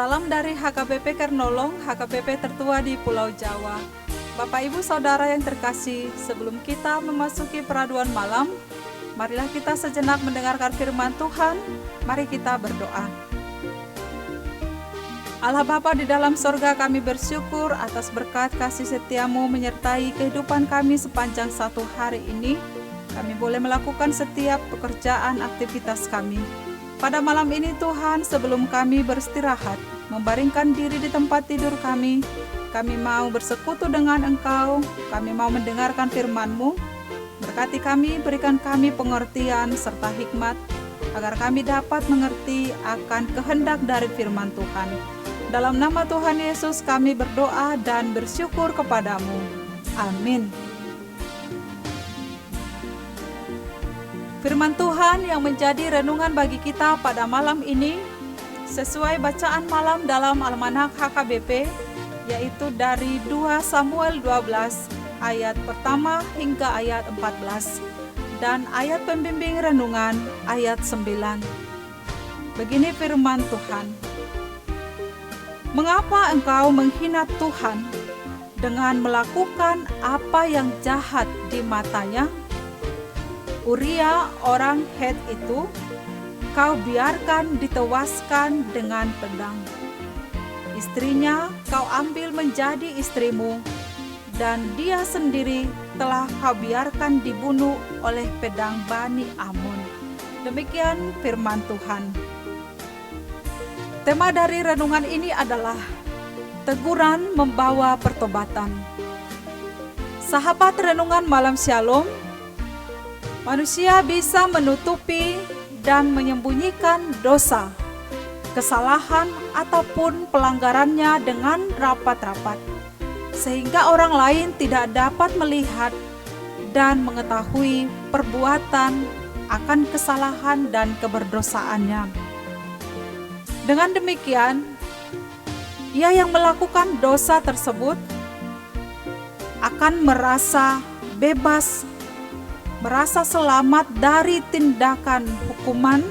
Salam dari HKBP Kernolong, HKBP tertua di Pulau Jawa. Bapak Ibu Saudara yang terkasih, sebelum kita memasuki peraduan malam, marilah kita sejenak mendengarkan firman Tuhan. Mari kita berdoa. Allah Bapa di dalam sorga, kami bersyukur atas berkat kasih setiamu menyertai kehidupan kami sepanjang satu hari ini. Kami boleh melakukan setiap pekerjaan aktivitas kami. Pada malam ini Tuhan, sebelum kami beristirahat, membaringkan diri di tempat tidur kami mau bersekutu dengan Engkau, kami mau mendengarkan firman-Mu. Berkati kami, berikan kami pengertian serta hikmat, agar kami dapat mengerti akan kehendak dari firman Tuhan. Dalam nama Tuhan Yesus kami berdoa dan bersyukur kepadamu. Amin. Firman Tuhan yang menjadi renungan bagi kita pada malam ini sesuai bacaan malam dalam Almanak HKBP, yaitu dari 2 Samuel 12 ayat pertama hingga ayat 14 dan ayat pembimbing renungan ayat 9. Begini firman Tuhan. Mengapa engkau menghina Tuhan dengan melakukan apa yang jahat di matanya? Uria orang Het itu kau biarkan ditewaskan dengan pedang. Istrinya kau ambil menjadi istrimu, dan dia sendiri telah kau biarkan dibunuh oleh pedang Bani Amun. Demikian firman Tuhan. Tema dari renungan ini adalah teguran membawa pertobatan. Sahabat renungan malam Shalom, manusia bisa menutupi dan menyembunyikan dosa, kesalahan ataupun pelanggarannya dengan rapat-rapat, sehingga orang lain tidak dapat melihat dan mengetahui perbuatan akan kesalahan dan keberdosaannya. Dengan demikian, ia yang melakukan dosa tersebut akan merasa bebas, merasa selamat dari tindakan hukuman,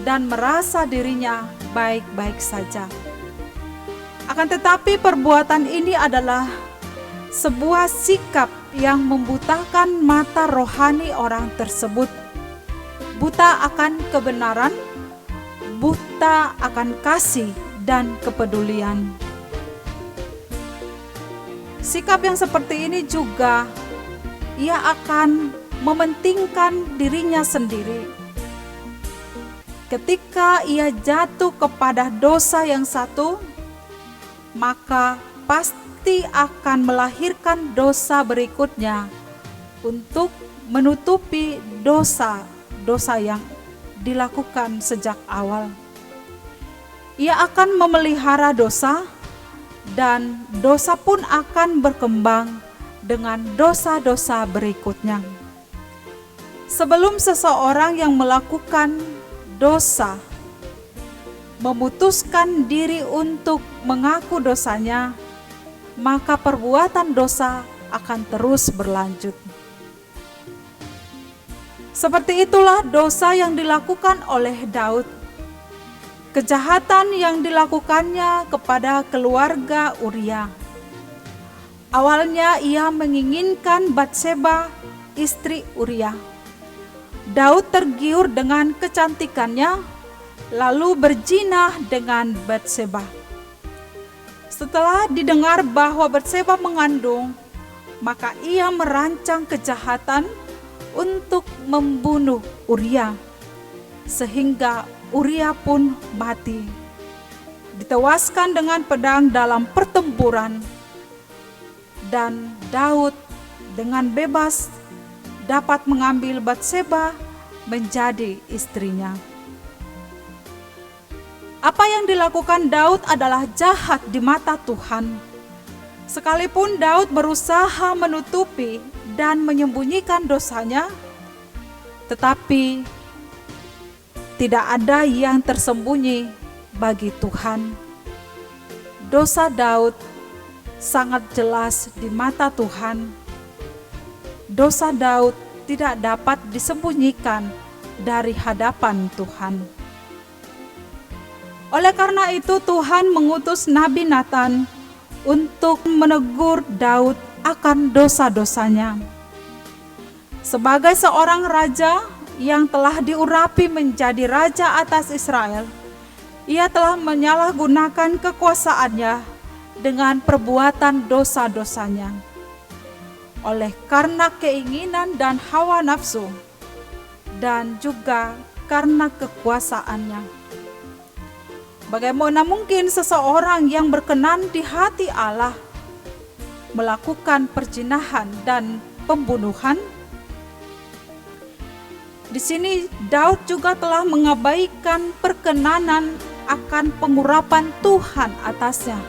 dan merasa dirinya baik-baik saja. Akan tetapi perbuatan ini adalah sebuah sikap yang membutakan mata rohani orang tersebut. Buta akan kebenaran, buta akan kasih dan kepedulian. Sikap yang seperti ini juga ia akan mementingkan dirinya sendiri. Ketika ia jatuh kepada dosa yang satu, maka pasti akan melahirkan dosa berikutnya untuk menutupi dosa-dosa yang dilakukan sejak awal. Ia akan memelihara dosa, dan dosa pun akan berkembang dengan dosa-dosa berikutnya. Sebelum seseorang yang melakukan dosa memutuskan diri untuk mengaku dosanya, maka perbuatan dosa akan terus berlanjut. Seperti itulah dosa yang dilakukan oleh Daud. Kejahatan yang dilakukannya kepada keluarga Uria. Awalnya ia menginginkan Batseba, istri Uria. Daud tergiur dengan kecantikannya, lalu berzina dengan Batseba. Setelah didengar bahwa Batseba mengandung, maka ia merancang kejahatan untuk membunuh Uria, sehingga Uria pun mati, ditewaskan dengan pedang dalam pertempuran. Dan Daud dengan bebas dapat mengambil Batseba menjadi istrinya. Apa yang dilakukan Daud adalah jahat di mata Tuhan. Sekalipun Daud berusaha menutupi dan menyembunyikan dosanya, tetapi tidak ada yang tersembunyi bagi Tuhan. Dosa Daud sangat jelas di mata Tuhan. Dosa Daud tidak dapat disembunyikan dari hadapan Tuhan. Oleh karena itu Tuhan mengutus Nabi Nathan untuk menegur Daud akan dosa-dosanya. Sebagai seorang raja yang telah diurapi menjadi raja atas Israel, ia telah menyalahgunakan kekuasaannya dengan perbuatan dosa-dosanya. Oleh karena keinginan dan hawa nafsu, dan juga karena kekuasaannya. Bagaimana mungkin seseorang yang berkenan di hati Allah melakukan perzinahan dan pembunuhan? Di sini Daud juga telah mengabaikan perkenanan akan pengurapan Tuhan atasnya.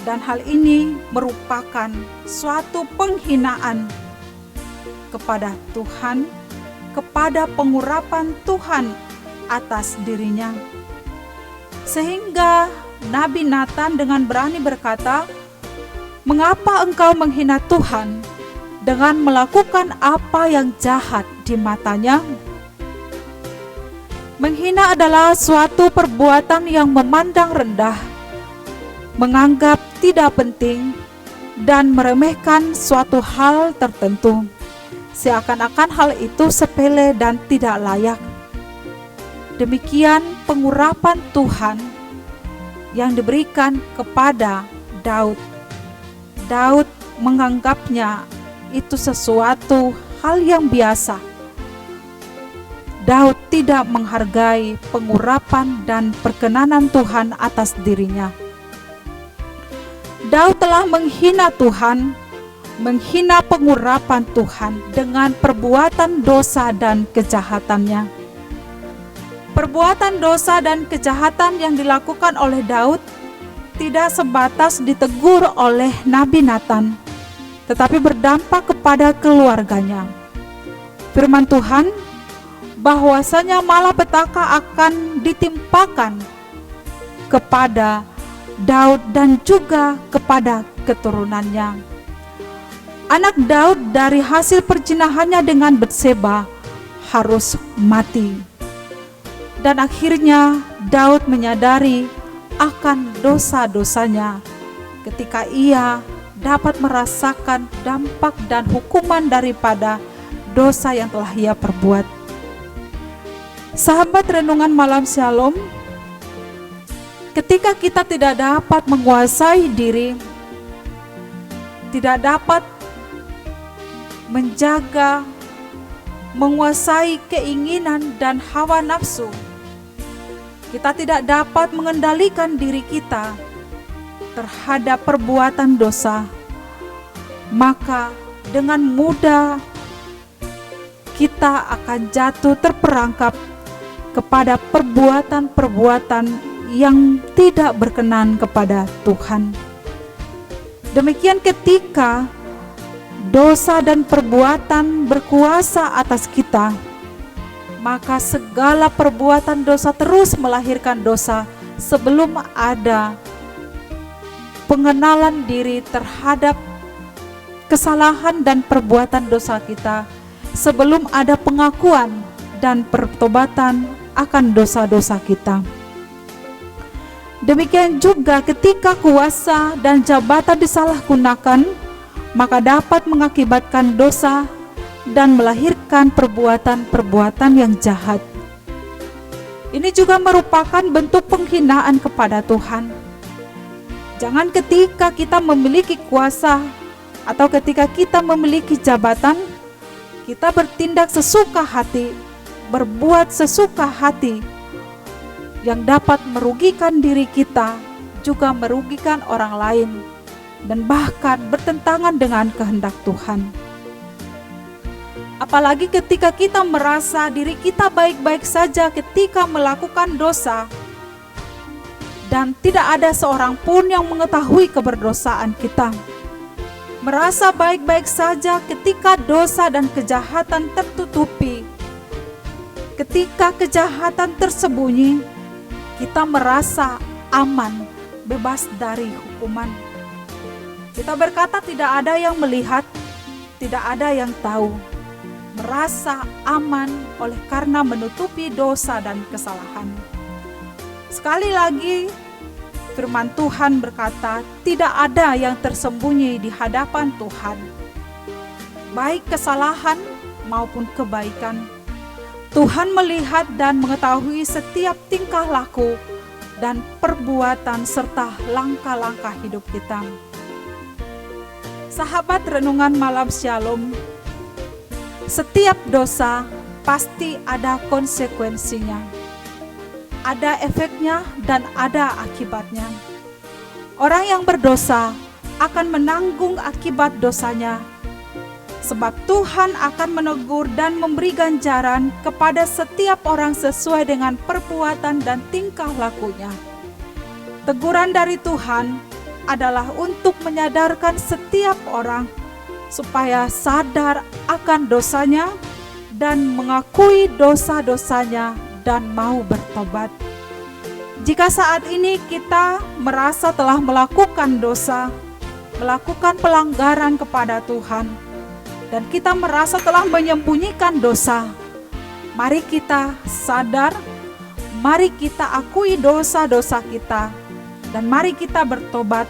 Dan hal ini merupakan suatu penghinaan kepada Tuhan, kepada pengurapan Tuhan atas dirinya. Sehingga Nabi Nathan dengan berani berkata, "Mengapa engkau menghina Tuhan dengan melakukan apa yang jahat di matanya?" Menghina adalah suatu perbuatan yang memandang rendah, menganggap tidak penting, dan meremehkan suatu hal tertentu, seakan-akan hal itu sepele dan tidak layak. Demikian pengurapan Tuhan yang diberikan kepada Daud. Daud menganggapnya itu sesuatu hal yang biasa. Daud tidak menghargai pengurapan dan perkenanan Tuhan atas dirinya. Daud telah menghina Tuhan, menghina pengurapan Tuhan dengan perbuatan dosa dan kejahatannya. Perbuatan dosa dan kejahatan yang dilakukan oleh Daud tidak sebatas ditegur oleh Nabi Nathan, tetapi berdampak kepada keluarganya. Firman Tuhan bahwasanya malapetaka akan ditimpakan kepada Daud dan juga kepada keturunannya. Anak Daud dari hasil perzinahannya dengan Batseba harus mati. Dan akhirnya Daud menyadari akan dosa-dosanya ketika ia dapat merasakan dampak dan hukuman daripada dosa yang telah ia perbuat. Sahabat renungan malam Shalom, ketika kita tidak dapat menguasai diri, tidak dapat menjaga, menguasai keinginan dan hawa nafsu, kita tidak dapat mengendalikan diri kita terhadap perbuatan dosa, maka dengan mudah kita akan jatuh terperangkap kepada perbuatan-perbuatan yang tidak berkenan kepada Tuhan. Demikian ketika dosa dan perbuatan berkuasa atas kita, maka segala perbuatan dosa terus melahirkan dosa sebelum ada pengenalan diri terhadap kesalahan dan perbuatan dosa kita, sebelum ada pengakuan dan pertobatan akan dosa-dosa kita. Demikian juga ketika kuasa dan jabatan disalahgunakan, maka dapat mengakibatkan dosa dan melahirkan perbuatan-perbuatan yang jahat. Ini juga merupakan bentuk penghinaan kepada Tuhan. Jangan ketika kita memiliki kuasa atau ketika kita memiliki jabatan, kita bertindak sesuka hati, berbuat sesuka hati yang dapat merugikan diri kita, juga merugikan orang lain, dan bahkan bertentangan dengan kehendak Tuhan. Apalagi ketika kita merasa diri kita baik-baik saja ketika melakukan dosa, dan tidak ada seorang pun yang mengetahui keberdosaan kita. Merasa baik-baik saja ketika dosa dan kejahatan tertutupi. Ketika kejahatan tersembunyi, kita merasa aman, bebas dari hukuman. Kita berkata tidak ada yang melihat, tidak ada yang tahu. Merasa aman oleh karena menutupi dosa dan kesalahan. Sekali lagi firman Tuhan berkata, tidak ada yang tersembunyi di hadapan Tuhan, baik kesalahan maupun kebaikan. Tuhan melihat dan mengetahui setiap tingkah laku dan perbuatan serta langkah-langkah hidup kita. Sahabat renungan malam Shalom, setiap dosa pasti ada konsekuensinya, ada efeknya dan ada akibatnya. Orang yang berdosa akan menanggung akibat dosanya, sebab Tuhan akan menegur dan memberi ganjaran kepada setiap orang sesuai dengan perbuatan dan tingkah lakunya. Teguran dari Tuhan adalah untuk menyadarkan setiap orang supaya sadar akan dosanya dan mengakui dosa-dosanya dan mau bertobat. Jika saat ini kita merasa telah melakukan dosa, melakukan pelanggaran kepada Tuhan, dan kita merasa telah menyembunyikan dosa, mari kita sadar, mari kita akui dosa-dosa kita, dan mari kita bertobat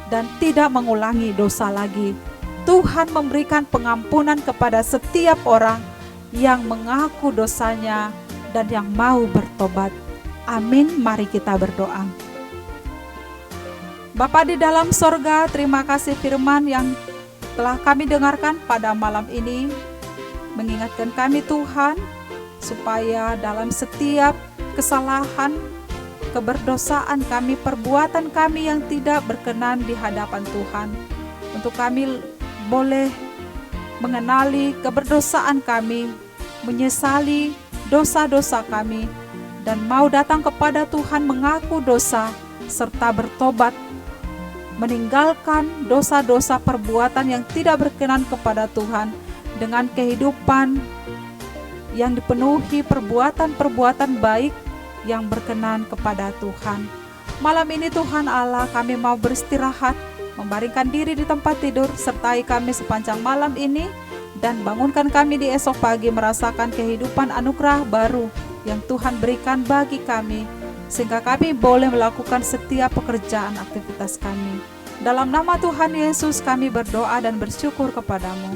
dan tidak mengulangi dosa lagi. Tuhan memberikan pengampunan kepada setiap orang yang mengaku dosanya dan yang mau bertobat. Amin. Mari kita berdoa. Bapa di dalam sorga, terima kasih firman yang telah kami dengarkan pada malam ini, mengingatkan kami Tuhan, supaya dalam setiap kesalahan, keberdosaan kami, perbuatan kami yang tidak berkenan di hadapan Tuhan, untuk kami boleh mengenali keberdosaan kami, menyesali dosa-dosa kami, dan mau datang kepada Tuhan mengaku dosa, serta bertobat, meninggalkan dosa-dosa perbuatan yang tidak berkenan kepada Tuhan dengan kehidupan yang dipenuhi perbuatan-perbuatan baik yang berkenan kepada Tuhan. Malam ini Tuhan Allah, kami mau beristirahat, membaringkan diri di tempat tidur, sertai kami sepanjang malam ini, dan bangunkan kami di esok pagi merasakan kehidupan anugerah baru yang Tuhan berikan bagi kami, sehingga kami boleh melakukan setiap pekerjaan aktivitas kami. Dalam nama Tuhan Yesus kami berdoa dan bersyukur kepadamu.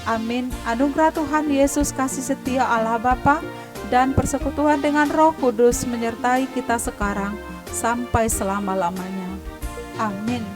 Amin. Anugerah Tuhan Yesus, kasih setia Allah Bapa, dan persekutuan dengan Roh Kudus menyertai kita sekarang sampai selama-lamanya. Amin.